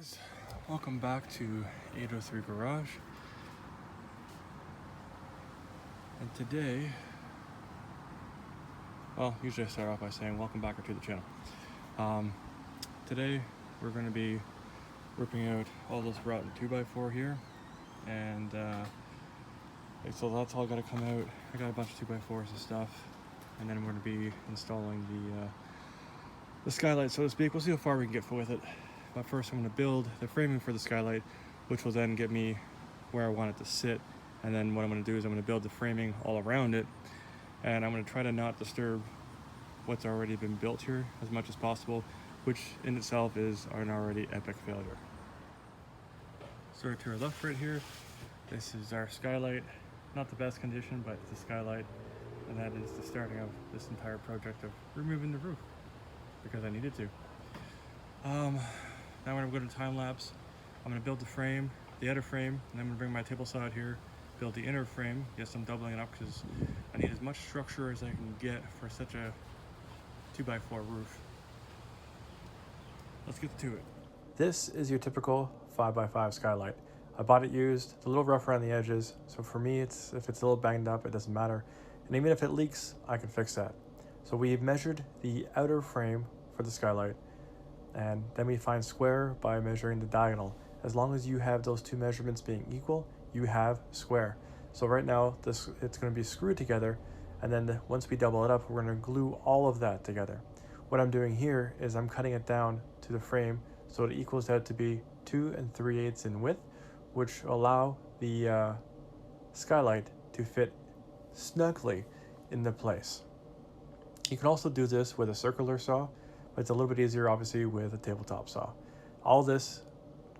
guys, welcome back to 803 Garage. And today, well, usually I start off by saying welcome back to the channel. Today we're going to be ripping out all this rotten 2x4 here, and so that's all got to come out. I got a bunch of 2x4s and stuff, and then we're going to be installing the Skylight, so to speak. We'll see how far we can get with it. But first I'm going to build the framing for the Skylight, which will then get me where I want it to sit. And then what I'm going to do is I'm going to build the framing all around it, and I'm going to try to not disturb what's already been built here as much as possible, which in itself is an already epic failure. So to our left right here, this is our Skylight. Not the best condition, but it's a Skylight, and that is the starting of this entire project of removing the roof, because I needed to. Now when I'm going to time lapse, I'm going to build the frame, the outer frame, and I'm going to bring my table saw out here, build the inner frame. Yes, I'm doubling it up because I need as much structure as I can get for such a 2x4 roof. Let's get to it. This is your typical 5x5 Skylight. I bought it used, it's a little rough around the edges, so for me, if it's a little banged up, it doesn't matter. And even if it leaks, I can fix that. So we measured the outer frame for the Skylight, and then we find square by measuring the diagonal. As long as you have those two measurements being equal, you have square. So right now, it's going to be screwed together, and then once we double it up, we're going to glue all of that together. What I'm doing here is I'm cutting it down to the frame so it equals out to be 2 3/8 in width, which allow the Skylight to fit snugly in the place. You can also do this with a circular saw, but it's a little bit easier obviously with a tabletop saw. All this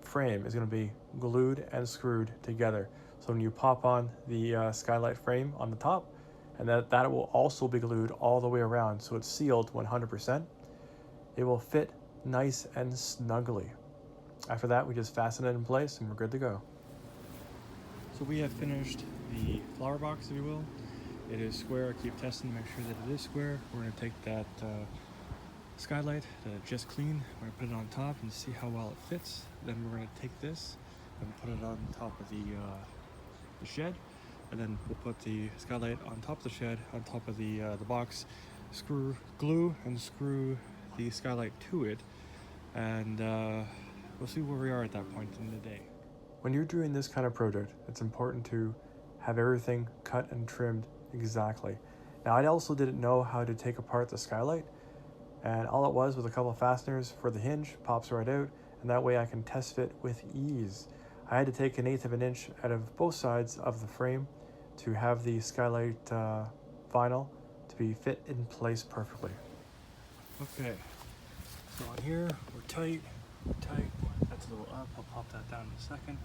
frame is going to be glued and screwed together. So when you pop on the Skylight frame on the top, and that will also be glued all the way around, so it's sealed 100%. It will fit nice and snugly. After that, we just fasten it in place and we're good to go. So we have finished the flower box, if you will. It is square. I keep testing to make sure that it is square. We're going to take that Skylight that I just cleaned, we're going to put it on top and see how well it fits. Then we're going to take this and put it on top of the shed, and then we'll put the Skylight on top of the shed, on top of the box, glue and screw the Skylight to it, and we'll see where we are at that point in the day. When you're doing this kind of project, it's important to have everything cut and trimmed exactly. Now, I also didn't know how to take apart the Skylight, and all it was a couple of fasteners for the hinge, pops right out, and that way I can test fit with ease. I had to take 1/8 of an inch out of both sides of the frame to have the Skylight vinyl to be fit in place perfectly. Okay, so on here, we're tight, that's a little up, I'll pop that down in a second.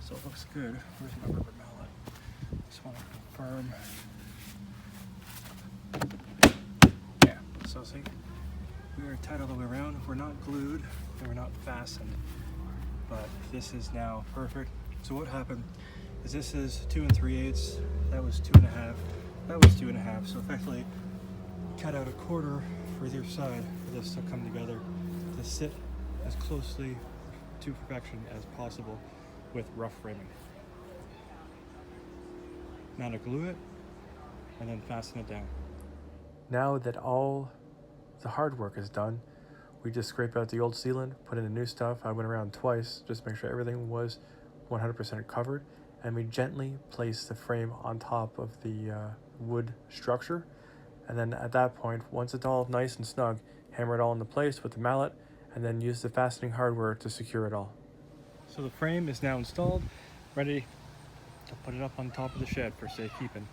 So it looks good. Where's my rubber mallet? Just want to confirm. Yeah, so see, we are tight all the way around. We're not glued and we're not fastened, but this is now perfect. So what happened is this is 2 3/8, that was 2 1/2, that was 2 1/2. So effectively cut out a quarter for either side for this to come together to sit as closely to perfection as possible with rough framing. Now to glue it and then fasten it down. Now that all the hard work is done, we just scrape out the old sealant, put in the new stuff. I went around twice just to make sure everything was 100% covered, and we gently place the frame on top of the wood structure. And then at that point, once it's all nice and snug, hammer it all into place with the mallet, and then use the fastening hardware to secure it all. So the frame is now installed, ready to put it up on top of the shed for safekeeping.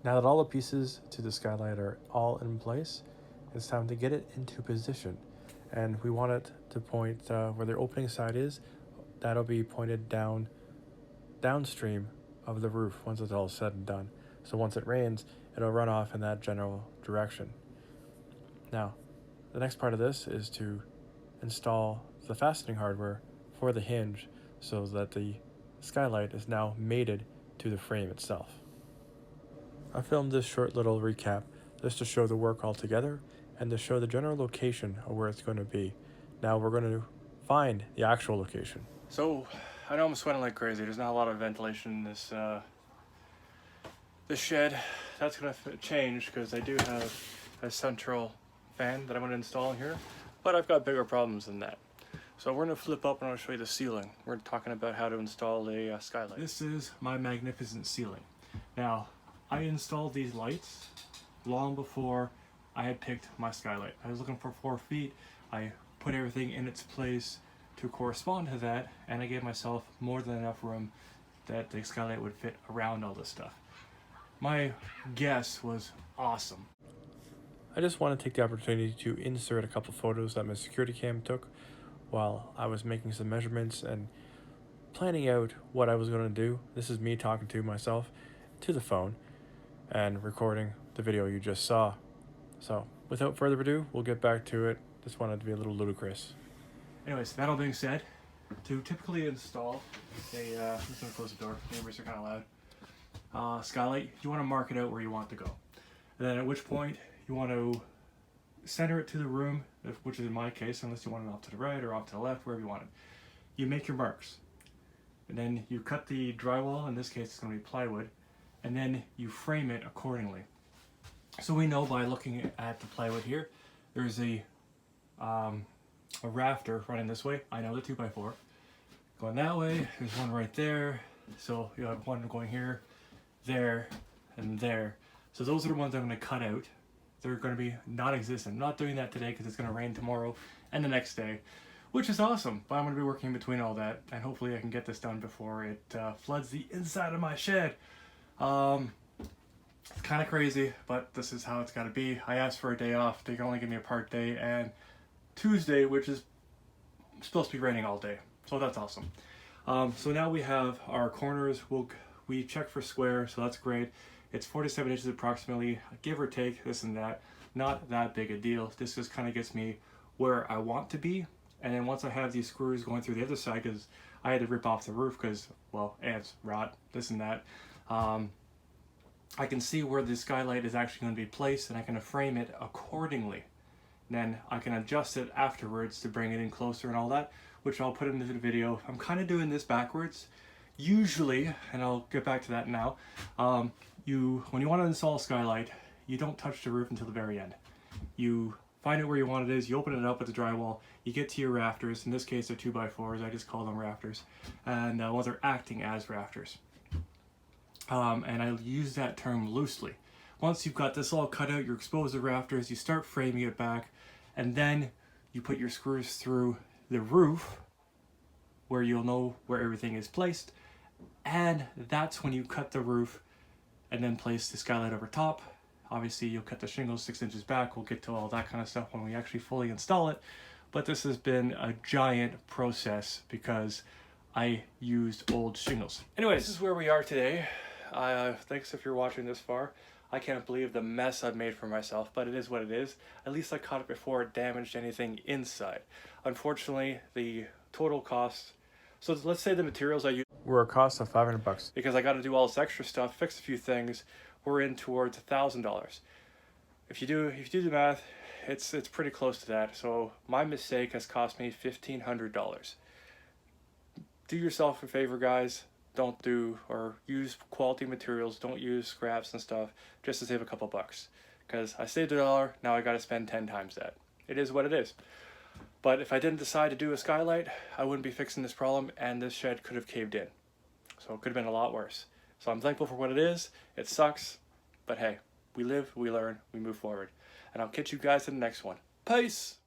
Now that all the pieces to the skylight are all in place, it's time to get it into position. And we want it to point where the opening side is. That'll be pointed downstream of the roof once it's all said and done. So once it rains, it'll run off in that general direction. Now, the next part of this is to install the fastening hardware for the hinge so that the skylight is now mated to the frame itself. I filmed this short little recap just to show the work all together and to show the general location of where it's going to be. Now we're going to find the actual location. So, I know I'm sweating like crazy. There's not a lot of ventilation in this shed. That's going to change because I do have a central fan that I'm going to install in here, but I've got bigger problems than that. So we're going to flip up and I'll show you the ceiling. We're talking about how to install a skylight. This is my magnificent ceiling. Now, I installed these lights long before I had picked my skylight. I was looking for 4 feet. I put everything in its place to correspond to that, and I gave myself more than enough room that the skylight would fit around all this stuff. My guess was awesome. I just want to take the opportunity to insert a couple photos that my security cam took while I was making some measurements and planning out what I was going to do. This is me talking to myself to the phone and recording the video you just saw. So without further ado, we'll get back to it. Just wanted to be a little ludicrous. Anyways, that all being said, to typically install a, I'm just gonna close the door, neighbors are kind of loud, skylight, you want to mark it out where you want it to go. And then at which point you want to center it to the room, which is in my case, unless you want it off to the right or off to the left, wherever you want it. You make your marks. And then you cut the drywall, in this case it's going to be plywood, and then you frame it accordingly. So we know by looking at the plywood here, there's a rafter running this way. I know the 2x4. Going that way, there's one right there. So you have one going here, there, and there. So those are the ones I'm going to cut out. They're going to be non-existent. I'm not doing that today because it's going to rain tomorrow and the next day, which is awesome. But I'm going to be working in between all that, and hopefully I can get this done before it floods the inside of my shed. It's kind of crazy, but this is how it's got to be. I asked for a day off. They can only give me a part day, and Tuesday, which is supposed to be raining all day. So that's awesome. So now we have our corners. We check for square, so that's great. It's 47 inches approximately, give or take, this and that. Not that big a deal. This just kind of gets me where I want to be. And then once I have these screws going through the other side, because I had to rip off the roof because, well, ants, rot, this and that. I can see where the skylight is actually going to be placed, and I can frame it accordingly. Then I can adjust it afterwards to bring it in closer and all that, which I'll put into the video. I'm kind of doing this backwards. Usually, and I'll get back to that now, when you want to install a skylight, you don't touch the roof until the very end. You find out where you want it is, you open it up with the drywall, you get to your rafters. In this case, they're 2x4s, I just call them rafters. And well, they're acting as rafters. And I use that term loosely. Once you've got this all cut out, you expose the rafters, you start framing it back, and then you put your screws through the roof where you'll know where everything is placed, and that's when you cut the roof and then place the skylight over top. Obviously you'll cut the shingles 6 inches back. We'll get to all that kind of stuff when we actually fully install it, but this has been a giant process because I used old shingles. Anyways, this is where we are today. Thanks if you're watching this far. I can't believe the mess I've made for myself, but it is what it is. At least I caught it before it damaged anything inside. Unfortunately, the total cost, so let's say the materials I used Were a cost of $500. because I got to do all this extra stuff, fix a few things, we're in towards $1,000. If you do the math, it's pretty close to that. So my mistake has cost me $1,500. Do yourself a favor, guys. Don't do or use quality materials. Don't use scraps and stuff just to save a couple bucks. Because I saved $1, now I got to spend 10 times that. It is what it is. But if I didn't decide to do a skylight, I wouldn't be fixing this problem, and this shed could have caved in. So it could have been a lot worse. So I'm thankful for what it is. It sucks, but hey, we live, we learn, we move forward. And I'll catch you guys in the next one. Peace!